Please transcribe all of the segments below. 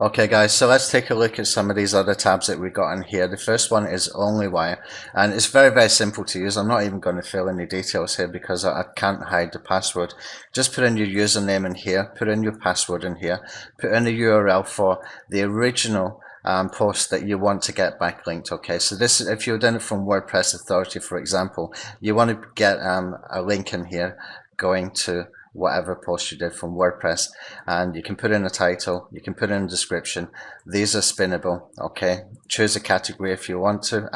Okay guys, so let's take a look at some of these other tabs that we got in here. The first one is Onlywire, and it's very simple to use. I'm not even going to fill any details here because I can't hide the password. Just put in your username in here, put in your password in here, put in the URL for the original post that you want to get backlinked. Okay, so this, if you're doing it from WordPress Authority, for example, you want to get a link in here going to whatever post you did from WordPress, and you can put in a title, you can put in a description. These are spinnable. Okay, choose a category if you want to.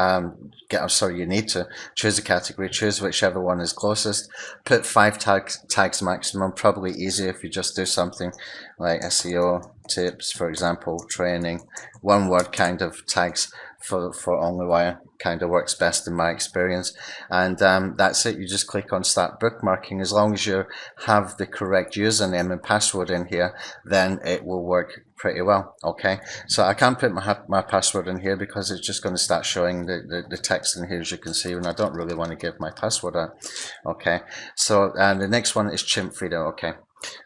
You need to choose a category, choose whichever one is closest. Put 5 tags maximum, probably easier if you just do something like SEO tips, for example, training, one word kind of tags for Onlywire kind of works best in my experience. And that's it. You just click on start bookmarking. As long as you have the correct username and password in here, then it will work pretty well. Okay, so I can't put my password in here because it's just going to start showing the text in here, as you can see, and I don't really want to give my password out. Okay, so the next one is Chimpfeedr. Okay,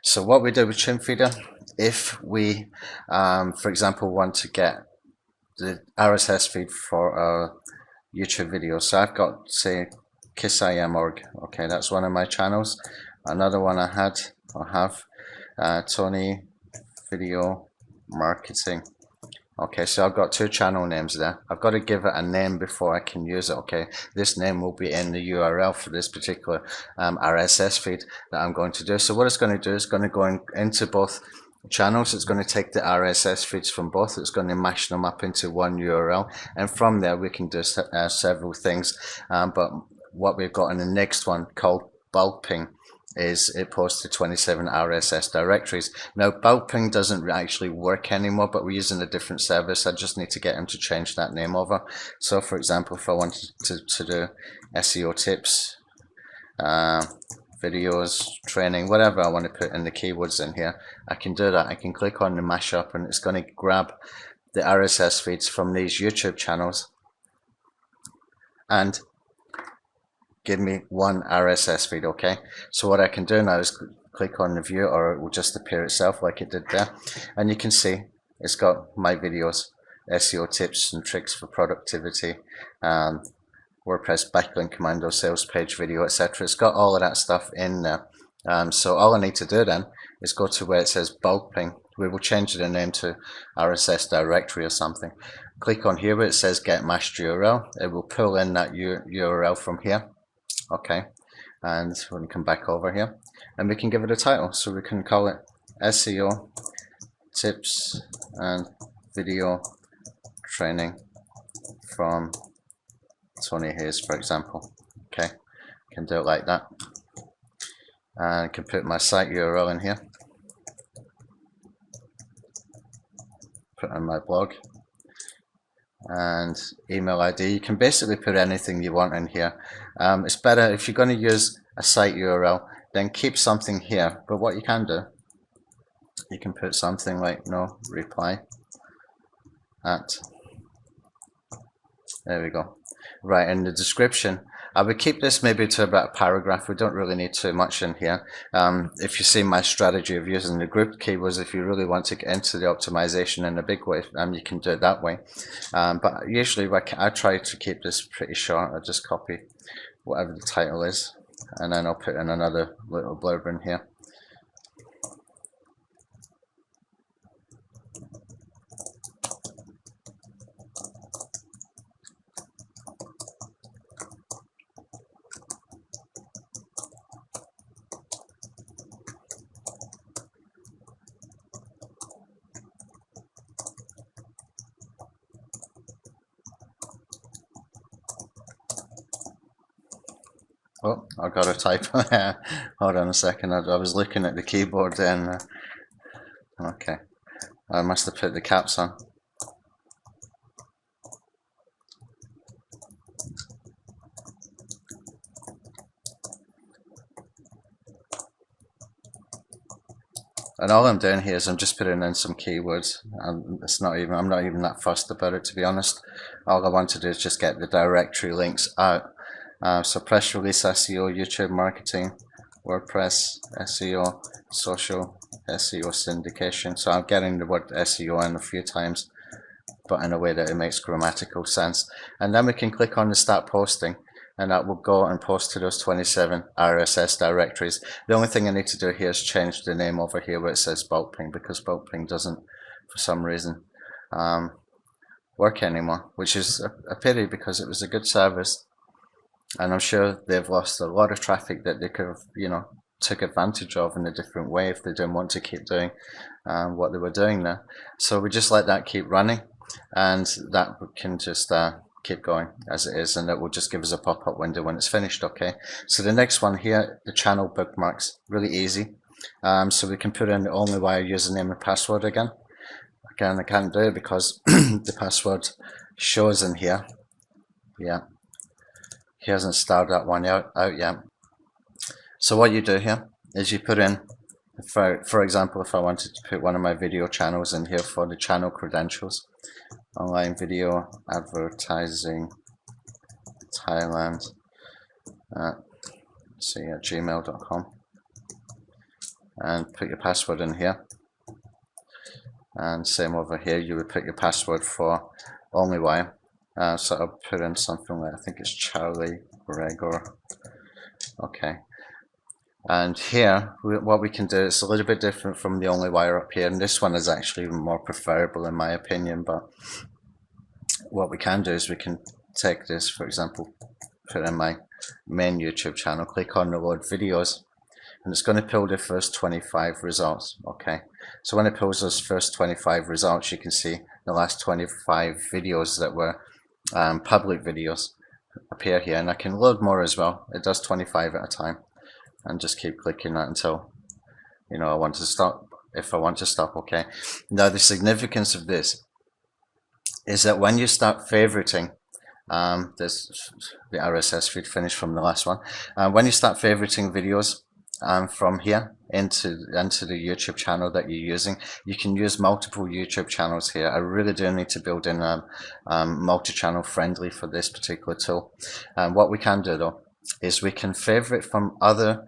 so what we do with Chimpfeedr, if we for example want to get the RSS feed for a YouTube videos. So I've got, say, KissIM.org. Okay, that's one of my channels. Another one I have Tony Video Marketing. Okay, so I've got 2 channel names there. I've got to give it a name before I can use it. Okay, this name will be in the URL for this particular RSS feed that I'm going to do. So what it's going to do is going to go into both channels. It's going to take the RSS feeds from both. It's going to mash them up into one URL, and from there we can do several things. But what we've got in the next one, called bulking, is it posts to 27 RSS directories. Now bulking doesn't actually work anymore, but we're using a different service. I just need to get him to change that name over. So for example, if I wanted to do SEO tips, videos, training, whatever I want to put in the keywords in here, I can do that. I can click on the mashup and it's going to grab the RSS feeds from these YouTube channels and give me one RSS feed. Okay, so what I can do now is click on the view, or it will just appear itself like it did there, and you can see it's got my videos, SEO tips and tricks for productivity, WordPress backlink, Commando, sales page video, etc. It's got all of that stuff in there. So all I need to do then is go to where it says bulking. We will change the name to RSS directory or something. Click on here where it says get mashed URL. It will pull in that URL from here. Okay, and we can come back over here and we can give it a title. So we can call it SEO tips and video training from Tony Hayes, for example. Okay, can do it like that, and I can put my site URL in here, put in my blog, and email ID. You can basically put anything you want in here. It's better if you're going to use a site URL, then keep something here. But what you can do, you can put something like no reply at, there we go. Right, in the description, I would keep this maybe to about a paragraph. We don't really need too much in here. If you see my strategy of using the grouped keywords, if you really want to get into the optimization in a big way, you can do it that way. But usually I try to keep this pretty short. I just copy whatever the title is, and then I'll put in another little blurb in here. Oh, I got a typo. Hold on a second. I was looking at the keyboard then. Okay, I must have put the caps on. And all I'm doing here is I'm just putting in some keywords, and I'm not even that fussed about it, to be honest. All I want to do is just get the directory links out. So press release SEO, YouTube marketing, WordPress SEO, social SEO syndication. So I'm getting the word SEO in a few times, but in a way that it makes grammatical sense. And then we can click on the start posting, and that will go and post to those 27 RSS directories. The only thing I need to do here is change the name over here where it says Backlink, because Backlink doesn't, for some reason, work anymore, which is a pity, because it was a good service, and I'm sure they've lost a lot of traffic that they could have, you know, took advantage of in a different way if they didn't want to keep doing what they were doing there. So we just let that keep running, and that can just keep going as it is, and it will just give us a pop-up window when it's finished. Okay, so the next one here, the channel bookmarks, really easy. So we can put in the Onlywire username and password again. I can't do it because the password shows in here. Yeah, he hasn't started that one out yet. So what you do here is you put in, for example, if I wanted to put one of my video channels in here for the channel credentials, online video advertising Thailand, see at gmail.com, and put your password in here. And same over here, you would put your password for Onlywire. So I'll put in something like, I think it's Charlie Gregor. Okay. And here, what we can do is a little bit different from the Onlywire up here, and this one is actually more preferable in my opinion. But what we can do is we can take this, for example, put in my main YouTube channel, click on the load videos, and it's going to pull the first 25 results. Okay, so when it pulls those first 25 results, you can see the last 25 videos that were public videos appear here, and I can load more as well. It does 25 at a time, and just keep clicking that until, you know, I want to stop. If I want to stop. Okay, now the significance of this is that when you start favoriting, this the RSS feed finished from the last one, when you start favoriting videos from here into the YouTube channel that you're using, you can use multiple YouTube channels here. I really do need to build in multi-channel friendly for this particular tool. What we can do though is we can favorite from other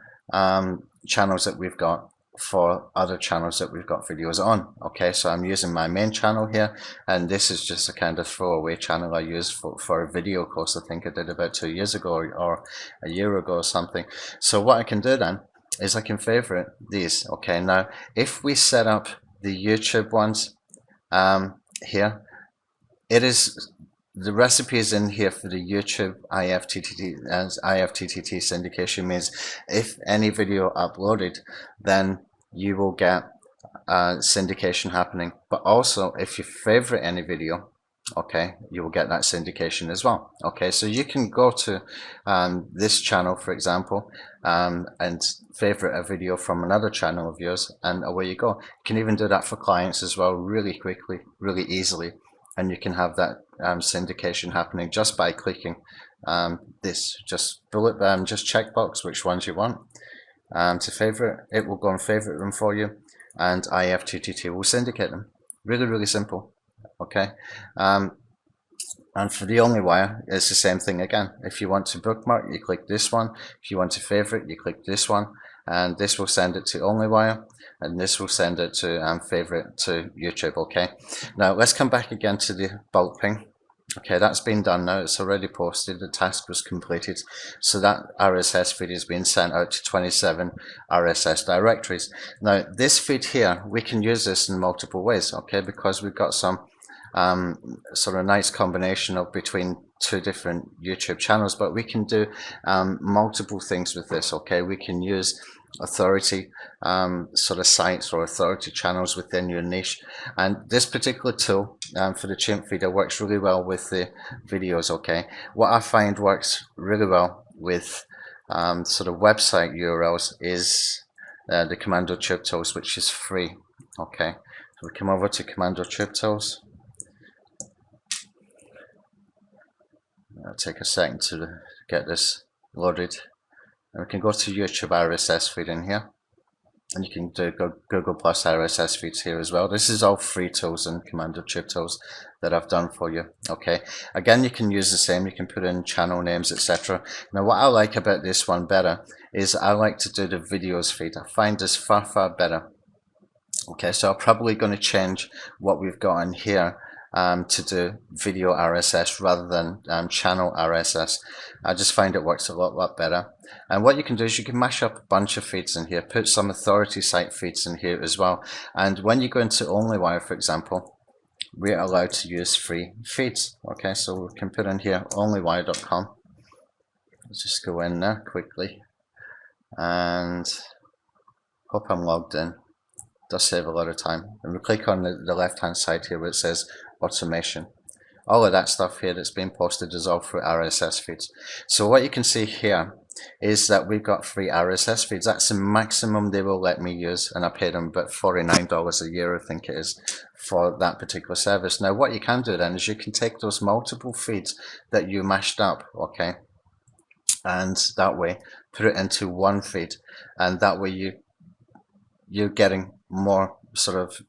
channels that we've got for other channels that we've got videos on. Okay, so I'm using my main channel here, and this is just a kind of throwaway channel I use for a video course I think I did about 2 years ago or a year ago or something. So what I can do then is I can favorite these. Okay, now if we set up the YouTube ones here, it is, the recipe is in here for the YouTube IFTTT, as IFTTT syndication means if any video uploaded, then you will get syndication happening. But also if you favorite any video, okay, you will get that syndication as well. Okay, so you can go to this channel, for example, and favorite a video from another channel of yours, and away you go. You can even do that for clients as well, really quickly, really easily, and you can have that syndication happening just by clicking this just checkbox which ones you want to favorite. It will go and favorite them for you, and IFTTT will syndicate them. Really, really simple. Okay, and for the Onlywire, it's the same thing again. If you want to bookmark, you click this one. If you want to favorite, you click this one, and this will send it to Onlywire, and this will send it to favorite to YouTube. Okay, now let's come back again to the bulk ping. Okay, that's been done now. It's already posted. The task was completed. So that RSS feed is being sent out to 27 RSS directories. Now, this feed here, we can use this in multiple ways, okay, because we've got some sort of nice combination of between two different YouTube channels, but we can do multiple things with this. Okay, we can use authority sort of sites or authority channels within your niche, and this particular tool for the Chimpfeedr works really well with the videos. Okay, what I find works really well with sort of website URLs is the Commando Tube Tools, which is free. Okay, so we come over to Commando Tube Tools. It'll take a second to get this loaded. And we can go to YouTube RSS feed in here, and you can do Google Plus RSS feeds here as well. This is all free tools and Commando Tube Tools that I've done for you. Okay, again, you can use the same. You can put in channel names, etc. Now, what I like about this one better is I like to do the videos feed. I find this far better. Okay, so I'm probably going to change what we've got in here to do video RSS rather than channel RSS. I just find it works a lot better. And what you can do is you can mash up a bunch of feeds in here, put some authority site feeds in here as well. And when you go into Onlywire, for example, we're allowed to use free feeds. Okay, so we can put in here onlywire.com. Let's just go in there quickly and hope I'm logged in. Does save a lot of time. And we click on the left hand side here where it says automation. All of that stuff here that's being posted is all through RSS feeds. So what you can see here is that we've got free RSS feeds. That's the maximum they will let me use, and I paid them about $49 a year, I think it is, for that particular service. Now what you can do then is you can take those multiple feeds that you mashed up, okay, and that way put it into one feed, and that way you're getting more sort of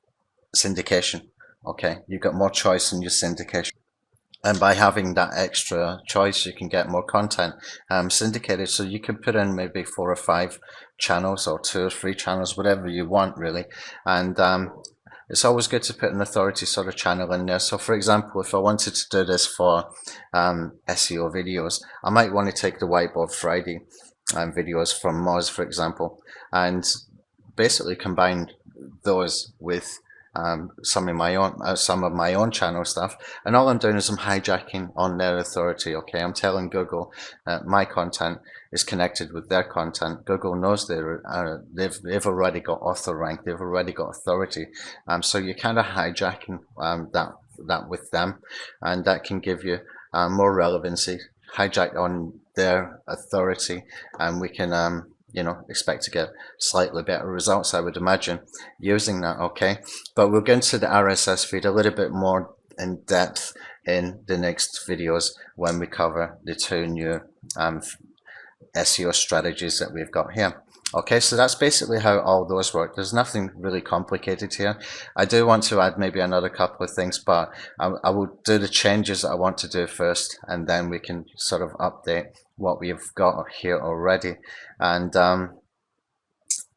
syndication. Okay, you've got more choice in your syndication, and by having that extra choice you can get more content syndicated. So you can put in maybe 4 or 5 channels or 2 or 3 channels, whatever you want really. And it's always good to put an authority sort of channel in there. So for example, if I wanted to do this for SEO videos, I might want to take the Whiteboard Friday videos from Moz, for example, and basically combine those with some of my own channel stuff, and all I'm doing is I'm hijacking on their authority. Okay, I'm telling Google my content is connected with their content. Google knows they've already got author rank, they've already got authority, so you're kind of hijacking that with them, and that can give you more relevancy. Hijack on their authority, and we can expect to get slightly better results, I would imagine, using that. Okay, but we'll get into the RSS feed a little bit more in depth in the next videos when we cover the 2 new SEO strategies that we've got here. Okay, so that's basically how all those work. There's nothing really complicated here. I do want to add maybe another couple of things, but I will do the changes that I want to do first, and then we can sort of update what we've got here already. And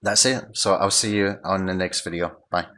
that's it. So I'll see you on the next video. Bye.